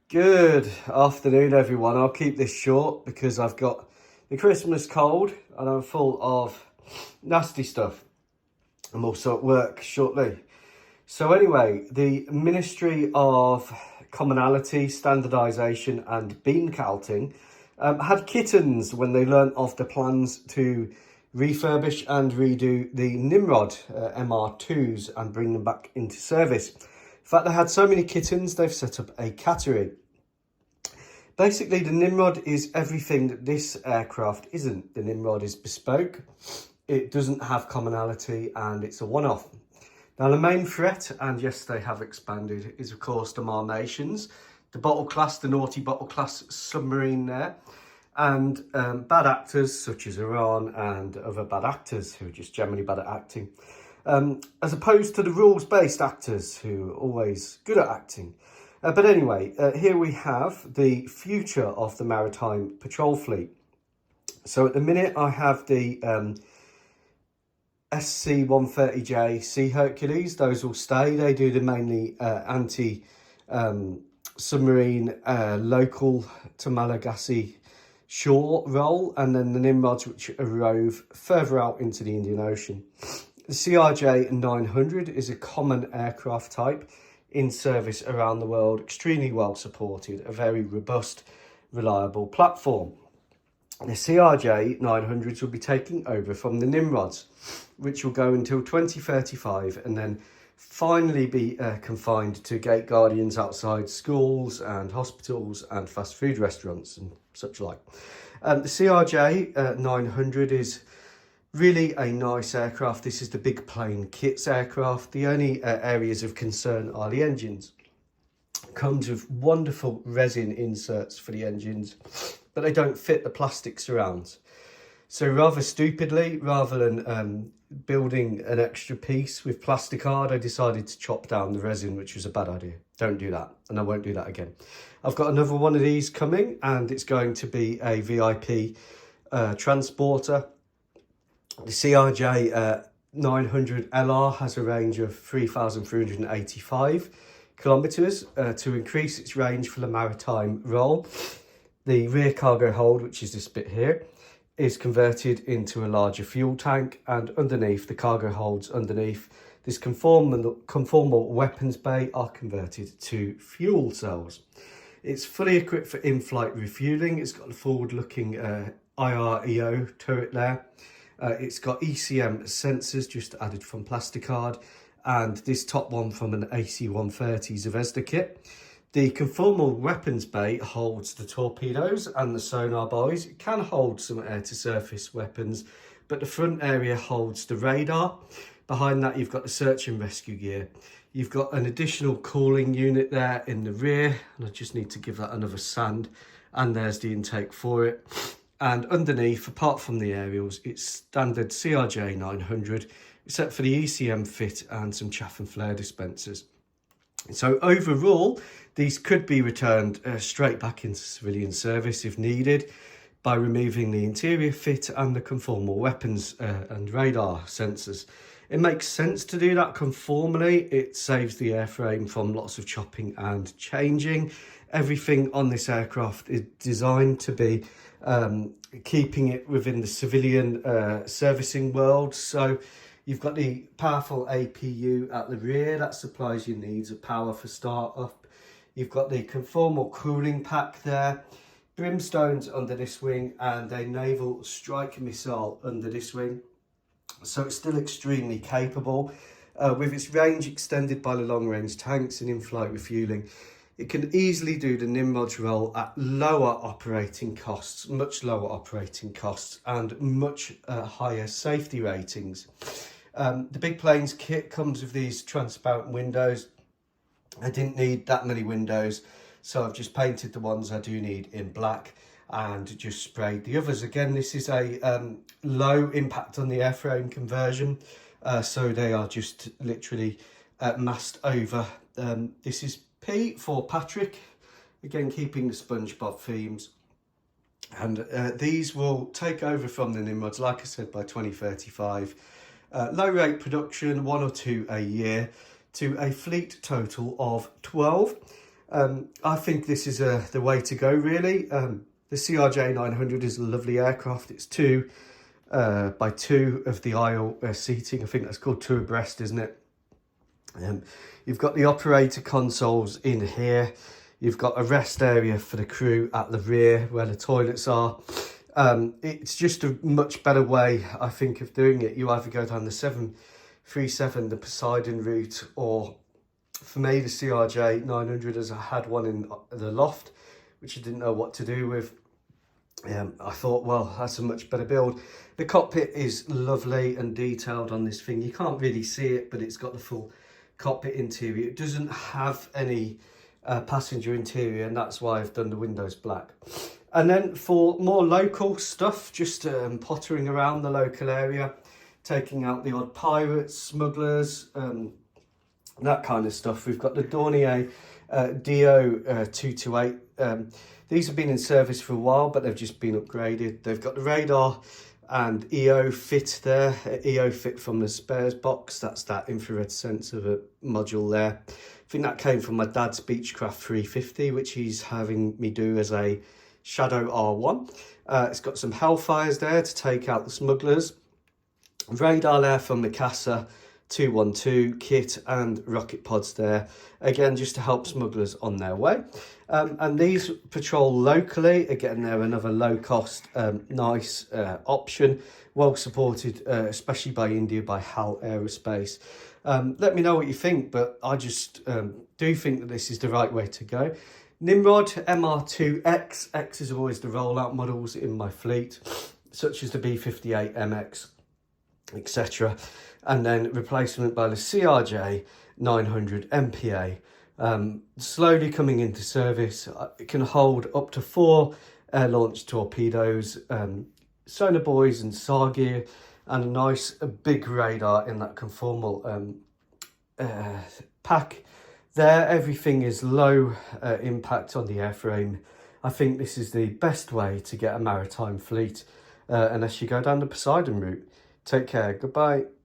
Good afternoon, everyone. I'll keep this short because I've got the Christmas cold and I'm full of nasty stuff. I'm also at work shortly. So anyway, the Ministry of Commonality, Standardisation and Bean Counting had kittens when they learnt of the plans to refurbish and redo the Nimrod MR2s and bring them back into service. In fact, they had so many kittens, they've set up a cattery. Basically, the Nimrod is everything that this aircraft isn't. The Nimrod is bespoke, it doesn't have commonality, and it's a one-off. Now, the main threat, and yes, they have expanded, is of course the Marmations, the bottle class, the naughty bottle class submarine there, and bad actors such as Iran and other bad actors who are just generally bad at acting, as opposed to the rules-based actors who are always good at acting. But anyway, here we have the future of the maritime patrol fleet. So at the minute I have the SC-130J Sea Hercules. Those will stay. They do the mainly anti-submarine local to Malagasy shore role, and then the Nimrods which rove further out into the Indian Ocean. The CRJ-900 is a common aircraft type in service around the world, extremely well supported, a very robust, reliable platform. The CRJ-900s will be taking over from the Nimrods, which will go until 2035 and then finally be confined to gate guardians outside schools and hospitals and fast food restaurants and such like. The CRJ-900 is really a nice aircraft. This is the Big Plane Kits aircraft. The only areas of concern are the engines. It comes with wonderful resin inserts for the engines, but they don't fit the plastic surrounds. So rather stupidly, rather than building an extra piece with plasticard, I decided to chop down the resin, which was a bad idea. Don't do that, and I won't do that again. I've got another one of these coming, and it's going to be a VIP transporter. The CRJ 900 LR has a range of 3,385 kilometres to increase its range for the maritime role. The rear cargo hold, which is this bit here, is converted into a larger fuel tank, and underneath, the cargo holds underneath this conformal weapons bay are converted to fuel cells. It's fully equipped for in-flight refuelling. It's got a forward-looking IREO turret there. It's got ECM sensors just added from plasticard, and this top one from an AC-130 Zvezda kit. The conformal weapons bay holds the torpedoes and the sonar buoys. It can hold some air-to-surface weapons, but the front area holds the radar. Behind that, you've got the search and rescue gear. You've got an additional cooling unit there in the rear, and I just need to give that another sand, and there's the intake for it. And underneath, apart from the aerials, it's standard CRJ 900, except for the ECM fit and some chaff and flare dispensers. So overall, these could be returned straight back into civilian service if needed by removing the interior fit and the conformal weapons and radar sensors. It makes sense to do that conformally. It saves the airframe from lots of chopping and changing. Everything on this aircraft is designed to be keeping it within the civilian servicing world. So you've got the powerful APU at the rear that supplies your needs of power for startup. You've got the conformal cooling pack there, brimstones under this wing, and a naval strike missile under this wing. So it's still extremely capable. With its range extended by the long-range tanks and in-flight refuelling, it can easily do the Nimrod's role at lower operating costs, much lower operating costs, and much higher safety ratings. The Big Planes kit comes with these transparent windows. I didn't need that many windows, so I've just painted the ones I do need in black and just sprayed the others. Again, this is a low impact on the airframe conversion, so they are just literally massed over. This is P for Patrick, again keeping the SpongeBob themes, and these will take over from the Nimrods, like I said, by 2035. Low rate production, 1 or 2 a year, to a fleet total of 12. I think this is the way to go, really. The CRJ-900 is a lovely aircraft. It's 2 by 2 of the aisle seating. I think that's called 2 abreast, isn't it? You've got the operator consoles in here. You've got a rest area for the crew at the rear where the toilets are. It's just a much better way, I think, of doing it. You either go down the 737, the Poseidon route, or for me, the CRJ-900, as I had one in the loft, which I didn't know what to do with. I thought, well, that's a much better build. The cockpit is lovely and detailed on this thing. You can't really see it, but it's got the full cockpit interior. It doesn't have any passenger interior, and that's why I've done the windows black. And then for more local stuff, just pottering around the local area, taking out the odd pirates, smugglers, that kind of stuff. We've got the Dornier DO 228. These have been in service for a while, but they've just been upgraded. They've got the radar and EO fit there. EO fit from the spares box. That's that infrared sensor module there. I think that came from my dad's Beechcraft 350, which he's having me do as a Shadow R1. It's got some Hellfires there to take out the smugglers. Radar there from the Casa 212 kit and rocket pods there, again just to help smugglers on their way. And these patrol locally. Again, they're another low cost, nice option, well supported, especially by India, by HAL Aerospace. Let me know what you think, but I just do think that this is the right way to go. Nimrod MR2X. X is always the rollout models in my fleet, such as the B58 MX, etc. And then replacement by the CRJ-900 MPA. Slowly coming into service. It can hold up to 4 air-launched torpedoes, sonar buoys and SAR gear, and a nice big radar in that conformal pack. There, everything is low impact on the airframe. I think this is the best way to get a maritime fleet, unless you go down the Poseidon route. Take care. Goodbye.